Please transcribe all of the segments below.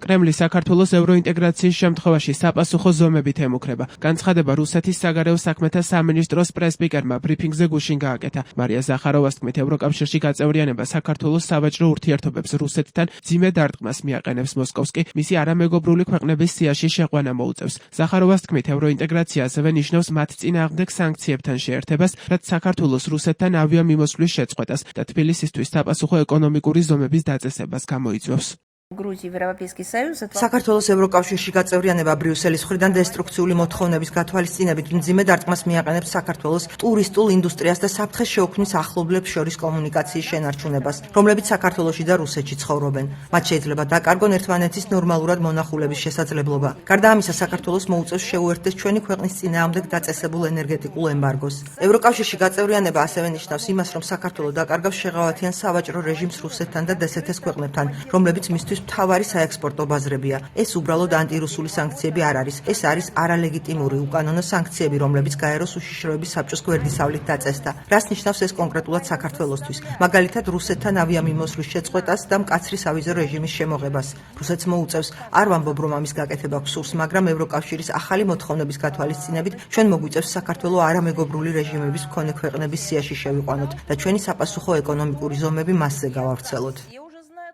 კრემლი საქართველოს ევროინტეგრაციის შემთხვევაში საპასუხო ზომებით ემუქრება. განცხადება რუსეთის საგარეო საქმეთა სამინისტროს პრესპიკერმა ბრიფინგზე გუშინ გააკეთა. მარია ზახაროვას თქმით, ევროკავშირში გაწევრიანება საქართველოს სავაჭრო ურთიერთობებს რუსეთთან ძიმე დარტყმას მიაყენებს. მოსკოვს კი მისი არამეგობრული ქვეყნების სიაში შეყვანა მოუწევს. ზახაროვას თქმით, ევროინტეგრაცია ასევე ნიშნავს მათ წინააღმდეგ სანქციებთან შეერთებას, რაც საქართველოს რუსეთთან ავიამიმოსვლის შეწყვეტას და თბილისისთვის საპასუხო ეკონომიკური ზომების დაწესებას გამოიწვევს. საქართველოს ევროკავშირში გაწევრიანება ბრიუსელის მხრიდან დესტრუქციული მოთხოვნების გათვალისწინებით მძიმე დარტყმას მიაყენებს საქართველოს ტურისტულ ინდუსტრიას და საფრთხეს შეუქმნის ახლობლებს შორის კომუნიკაციის შენარჩუნებას, რომლებიც საქართველოში და რუსეთში ცხოვრობენ. მათ შეიძლება დაკარგონ ერთმანეთის ნორმალურად მონახულების შესაძლებლობა. გარდა ამისა, საქართველოს მოუწევს შეუერთდეს ჩვენი ქვეყნის წინააღმდეგ დაწესებულ ენერგეტიკულ ემბარგოს. ევროკავშირში გაწევრიანება ასევე ნიშნავს იმას, რომ საქართველო დაკარგავს შეღავათიან სავაჭრო რეჟიმს რუსეთთან და დსთ-ს ქვეყნებთან, რომლებიც მისთვის მთავარი საექსპორტო ბაზრებია. ეს უბრალოდ ანტირუსული სანქციები არ არის. ეს არის არალეგიტიმური უკანონო სანქციები, რომლებიც გაეროს უშიშროების საბჭოს გვერდისავლით დაწესდა. რას ნიშნავს ეს კონკრეტულად საქართველოსთვის? მაგალითად, რუსეთთან ავიამიმოსვლის შეწყვეტას და მკაცრი სავიზო რეჟიმის შემოღებას. რუსეთს მოუწევს არ ვამბობ, რომ ამის გაკეთება გვსურს, მაგრამ ევროკავშირის ახალი მოთხოვნების გათვალისწინებით ჩვენ მოგვიწევს საქართველო არამეგობრული რეჟიმების მქონე ქვეყნების სიაში შევიყვანოთ და ჩვენი საპასუხო ეკონომიკური ზომები მასზე გავავრცელოთ.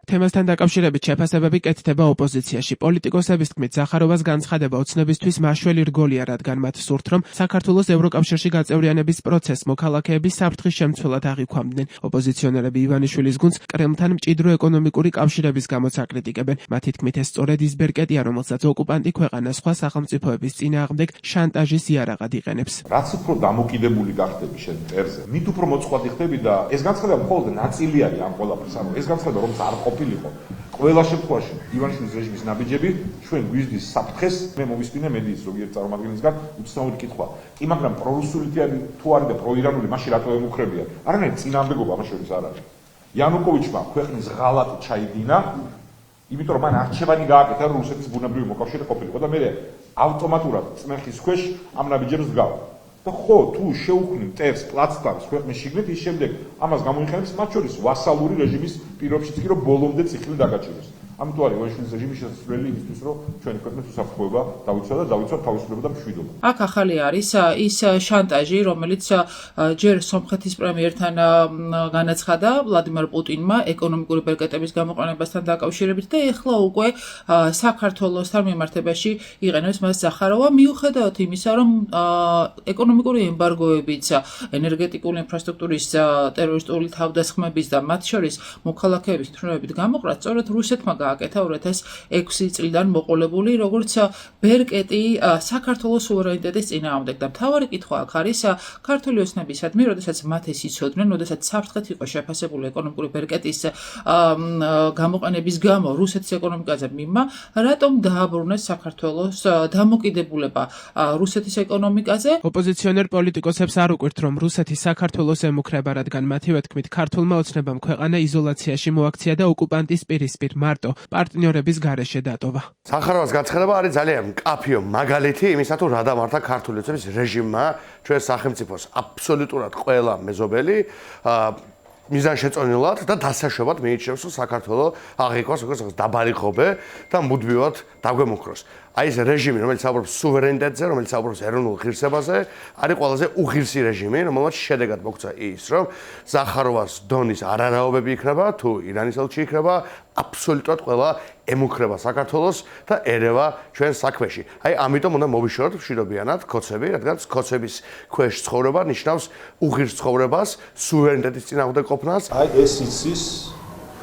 თემასთან დაკავშირებით შეფასებები კეთდება ოპოზიციაში. პოლიტიკოსების თქმით, ზახაროვას განცხადება ოცნებისთვის მაშველი რგოლია, რადგან მათ სურთ, რომ საქართველოს ევროკავშირში გაწევრიანების პროცესს მოქალაქეების საფრთხის შემცველად აღიქვამდნენ. ოპოზიციონერები ივანიშვილის გუნდს კრემლთან მჭიდრო ეკონომიკური კავშირების გამოც აკრიტიკებენ. მათი თქმით, ეს სწორედ ის ბერკეტია, რომელსაც ოკუპანტი ქვეყანა სხვა სახელმწიფოების წინააღმდეგ შანტაჟის იარაღად იყენებს. რაც უფრო დამოკიდებული გახდები შენ მტერზე, მით უფრო მოწყვლადი ხდები და ეს განცხადება მხოლოდ ნაწილი არის ამ ყველაფერს. ანუ ეს განცხადება რომ არ ყოფილიყო. ყველა შემთხვევაში ივანიშვილის რეჟიმის ნაბიჯები ჩვენ გვიზრდის საფრთხეს. მე მომისმინე მედიის ზოგიერთ წარმომადგენლისგან უცნაური კითხვა. კი, მაგრამ პრორუსული თუ არის და პროირანული, მაშინ რატო ემუქრებიან? არანაირი წინააღმდეგობა ამ შორის არ არის. იანუკოვიჩმა ქვეყნის ღალატი ჩაიდინა, იმიტომ რომ მან არჩევანი გააკეთა, რომ რუსეთის ბუნებრივი მოკავშირე ყოფილიყო და მე ავტომატურად წმეხის ქვეშ ამ ნაბიჯებს დგავ. და ხო, თუ შეუქმნი მტერს პლაცდარმს ქვეყნის შიგნით, ის შემდეგ ამას გამოიყენებს მათ შორის ვასალური რეჟიმის პირობშიც კი რომ ბოლომდე ციხლი დაგაჭიროს. ამიტომ არის ივანიშვილის რეჟიმის შესაძლებელი იმისთვის, რომ ჩვენი ქვეყნის უსაფრთხოება დავიცვათ და დავიცვათ თავისუფლება და მშვიდობა. აქ ახალი არის ის შანტაჟი, რომელიც ჯერ სომხეთის პრემიერთან განაცხადა ვლადიმერ პუტინმა ეკონომიკური ბერკეტების გამოყენებასთან დაკავშირებით და ეხლა უკვე საქართველოსთან მიმართებაში იყენებს მას ზახაროვა, მიუხედავად იმისა, რომ ეკონომიკური ემბარგოებიც, ენერგეტიკული ინფრასტრუქტურის ტერორისტული თავდასხმების და მათ შორის მოქალაქეების თხრობებით გამოყრა, სწორედ რუსეთმა გააკეთა 2006 წლიდან მოყოლებული როგორც ბერკეტი საქართველოს სუვერენიტეტის წინააღმდეგ და მთავარი კითხვა აქ არის ქართული ოცნებისადმი, როდესაც მათ ეს იცოდნენ, როდესაც საფრთხეთ იყო შეფასებული ეკონომიკური ბერკეტის გამოყენების გამო რუსეთის ეკონომიკაზე მიმმა, რატომ დააბრუნეს საქართველოს დამოკიდებულება რუსეთის ეკონომიკაზე? ოპოზიციონერ პოლიტიკოსებს არ უკვირთ, რომ რუსეთი საქართველოს ემუქრება, რადგან მათივე თქმით, ქართულმა ოცნებამ ქვეყანა იზოლაციაში მოაქცია და ოკუპანტის პირისპირ მარტო პარტნიორების გარეშე დატოვა. ზახაროვას განცხადება არის ძალიან მკაფიო მაგალითი იმისა, თუ რა დამართა ქართული ოცნების რეჟიმმა ჩვენ სახელმწიფოს აბსოლუტურად ყველა მეზობელი მიზანშეწონილად და დასაშვებად მიიჩნევს, რომ საქართველოს აღიქვას როგორც დაბალი ღობე და მუდმივად დაგვემუქროს. აი ეს რეჟიმი, რომელიც საუბრობს სუვერენიტეტზე, რომელიც საუბრობს ეროვნულ ღირსებაზე, არის ყველაზე უღირსი რეჟიმი, რომელმაც შედეგად მოგცა ის, რომ ზახაროვას დონის არანაობები იქნება, თუ ირანის ელჩი იქნება, აბსოლუტურად ყველა ემუქრება საქართველოს და ერევა ჩვენ საქმეში. აი ამიტომ უნდა მოვიშოროთ მშვიდობიანად ქოცები, რადგან ქოცების ქვეშ ცხოვრება ნიშნავს უღირს ცხოვრებას, სუვერენიტეტის წინააღმდეგ ყოფნას. აი ეს იცის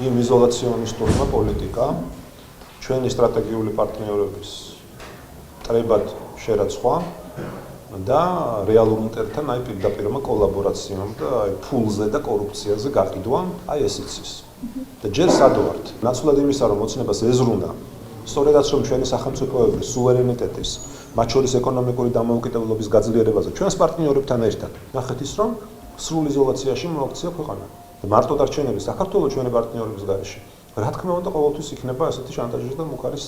იმ იზოლაციონისტურმა პოლიტიკა ჩვენი სტრატეგიული პარტნიორების ტრებად შერაცხვა და რეალურ მტერთან აი პირდაპირმა კოლაბორაციამ და აი ფულზე და კორუფციაზე გაყიდვა, აი ეს იცის. და ჯერ სად ვართ? ნაცვლად იმისა, რომ ოცნებას ეზრუნდა, სწორედაც რომ ჩვენი სახელმწიფოების სუვერენიტეტის, მათ შორის ეკონომიკური დამოუკიდებლობის გაძლიერებაზე ჩვენს პარტნიორებთან ერთად. ნახეთ ის, რომ სრულ იზოლაციაში მოაქცია ქვეყანა. და მარტო დარჩენები საქართველოს ჩვენი პარტნიორების გარეშე. რა თქმა უნდა, ყოველთვის იქნება ასეთი შანტაჟის და მუქარის,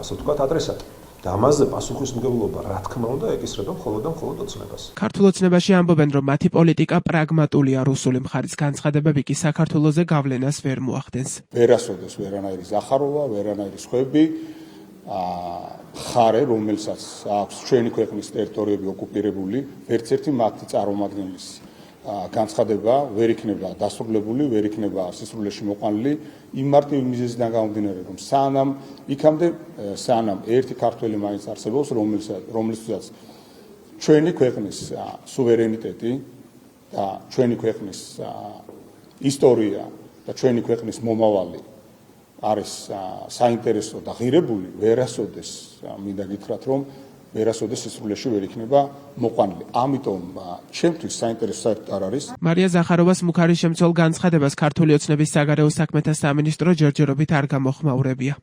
ასე ვთქვათ, ადრესატი. და ამაზე პასუხისმგებლობა, რა თქმა უნდა, ეკისრება მხოლოდ და მხოლოდ ოცნებას. ქართულ ოცნებაში ამბობენ, რომ მათი პოლიტიკა პრაგმატულია, რუსული მხარის განცხადებები კი საქართველოზე გავლენას ვერ მოახდენს. ვერასოდეს ვერანაირი ზახაროვა, ვერანაირი სხვები მხარე, რომელსაც აქვს ჩვენი ქვეყნის ტერიტორიები ოკუპირებული, ვერც ერთი მათი წარმომადგენლის განცხადება ვერ იქნება დასრულებული, ვერ იქნება სისრულეში მოყვანილი იმ მარტივი მიზეზიდან გამომდინარე, რომ სანამ ერთი ქართველი მაინც არსებობს, რომელსაც ჩვენი ქვეყნის სუვერენიტეტი და ჩვენი ქვეყნის ისტორია და ჩვენი ქვეყნის მომავალი არის საინტერესო და ღირებული, ვერასოდეს მინდა გითხრათ, რომ ვერასოდეს სისრულეში ვერ იქნება მოყვანილი. ამიტომ ჩემთვის საინტერესო საერთოდ არ არის. მარია ზახაროვას მუქარის შემცველ განცხადებას ქართული ოცნების საგარეო საქმეთა სამინისტრო ჯერჯერობით არ გამოხმაურებია.